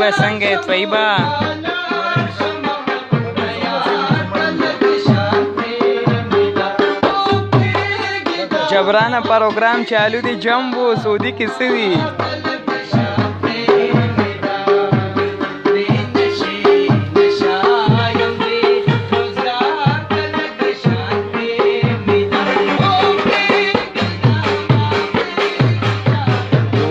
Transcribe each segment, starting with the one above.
طیبه څنګه یې طیبه؟ جبرانه پروګرام چالو دی جمبو سعودي کې څه دي؟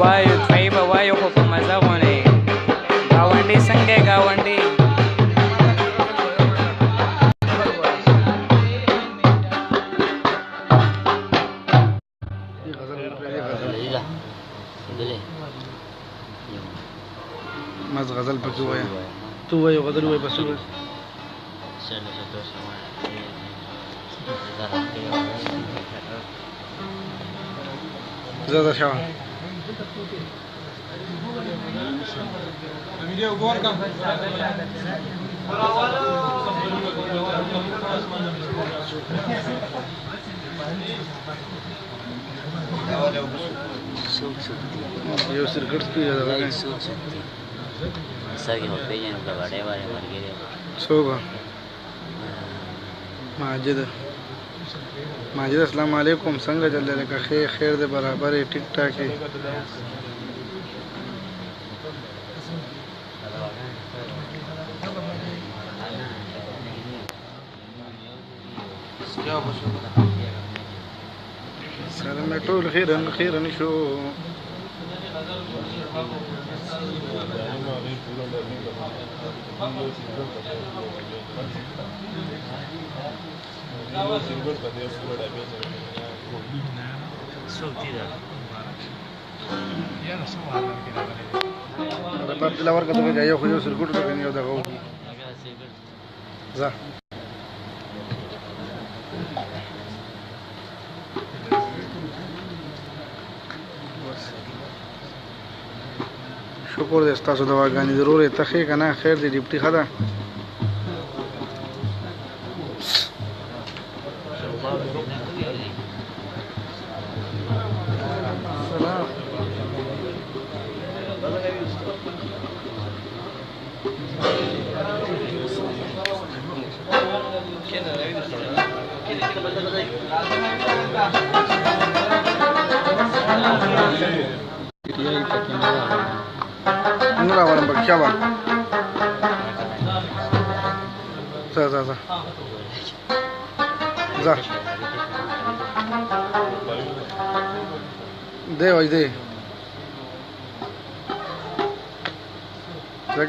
وایو طیبه وایو خو په مزه غونې ګاونډي څنګه یې ګاونډي؟ مز غزل پکې وایه تو وایو غزل وایه بس وایه زیاده شوه یو سرکټ سپي ده ساګي هو پیژنې د وړې وړې مرګري څوک ماجد السلام علیکم څنګه چل دی لکه خیر دی برابر یې ټیک ټاک یې سلام ټول خیرن شو Parte la barca tuve que yo juego circuito que venía de abajo. Za. شکر دې تاسو دواګانې ضرور ته ښې کنه خیر دې ډیپټي خدا no la van a embarcar va za de hoy de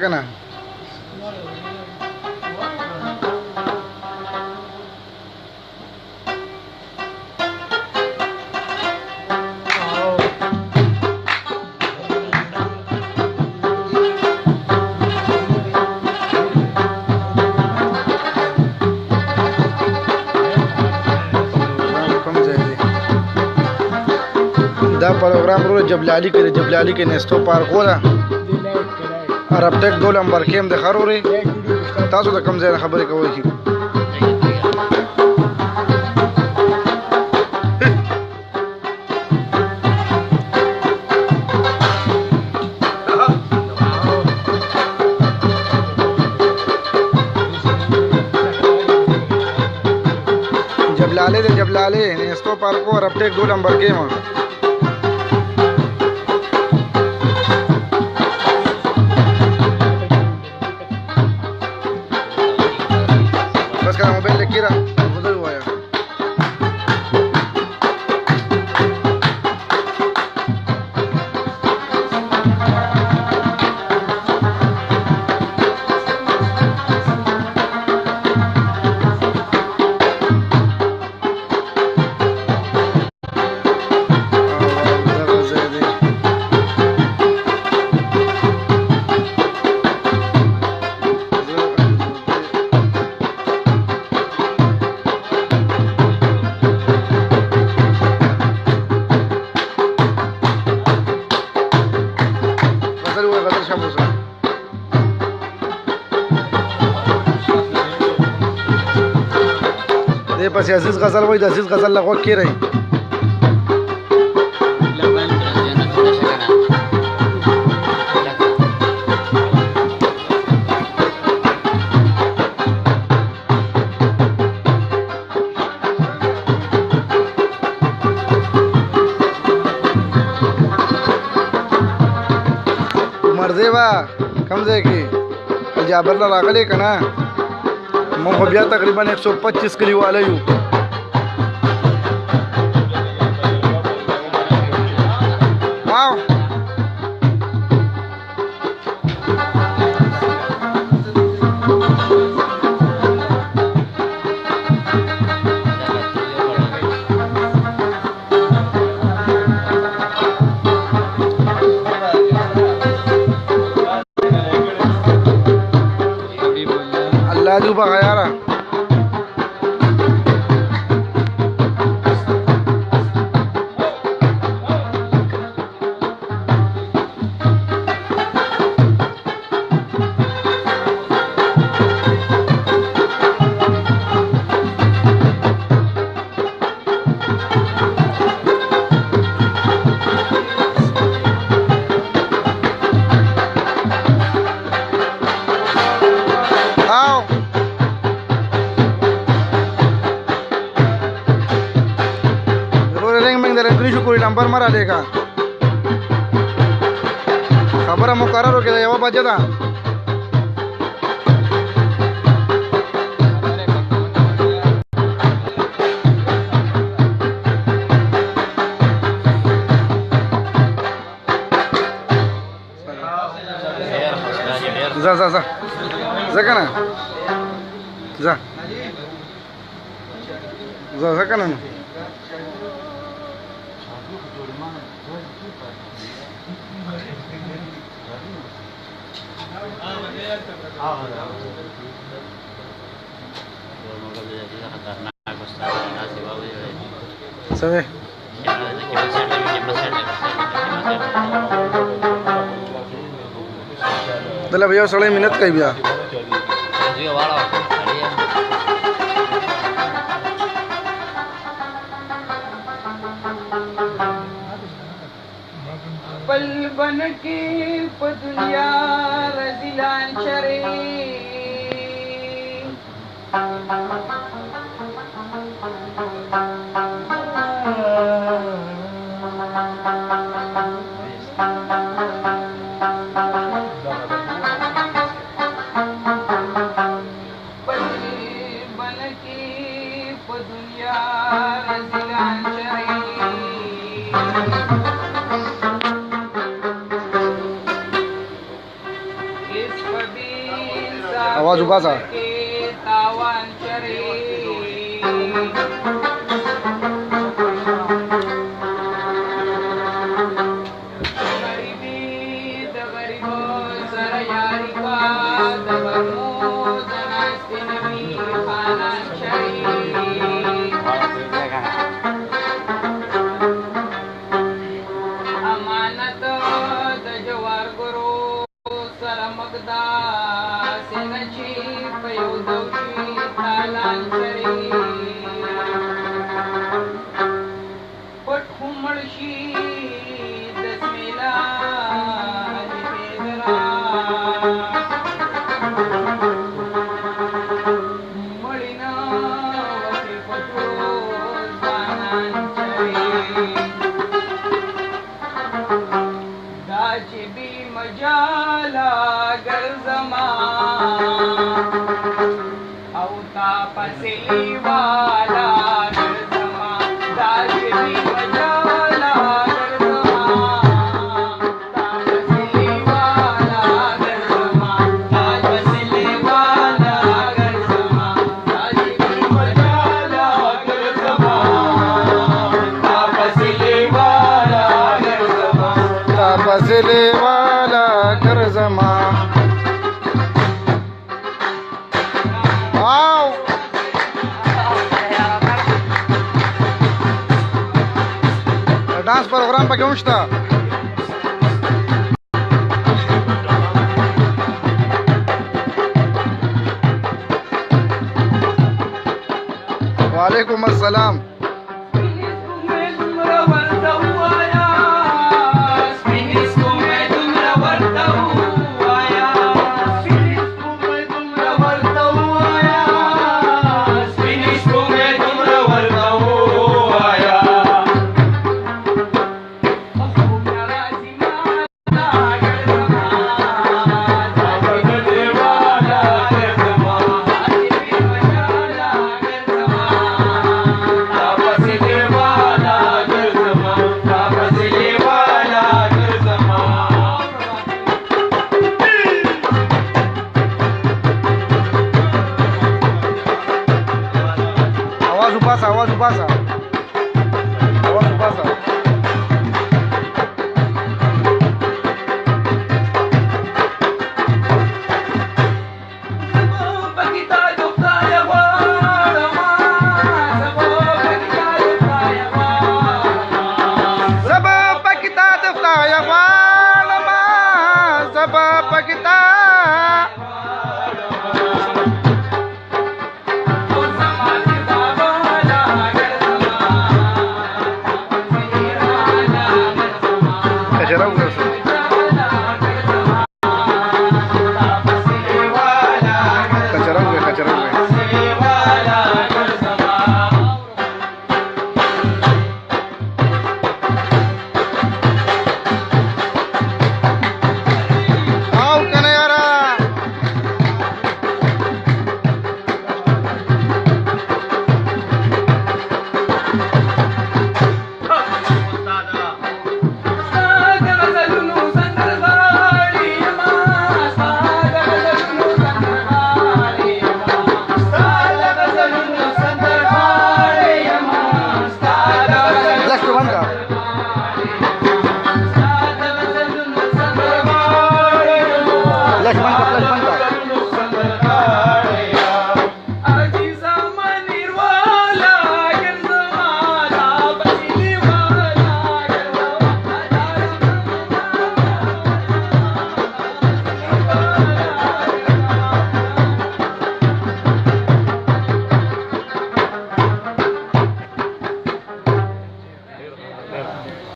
kana دا پروګرام رو جبلالی کې نستو پارک ولا عرب ټیک 2 نمبر کې هم د خروري تاسو د کم ځای خبرې کوئ جبلالی نستو پارک عرب ټیک 2 نمبر کې ما پس عزیز غزل وای د عزیز غزل لغو کې رہی زیبا کم ځای کې جابر له راغلی که نه موږ خو بیا تقریبا 125 کلیواله یو واو الله دې وبخښه یاره नंबर मरा लेगा खबर मुकर्रर हो गया यवा बजे दा जा जा जा जा kana जा जा जा kana Sabe? Dale भैया साढ़े मिनट का ही भैया पल बन के दुनिया रजिलान शरे आवाज उबा सा फसले वाला कर जमा आओ डांस प्रोग्राम पे क्यों था वालेकुम अस्सलाम پکتا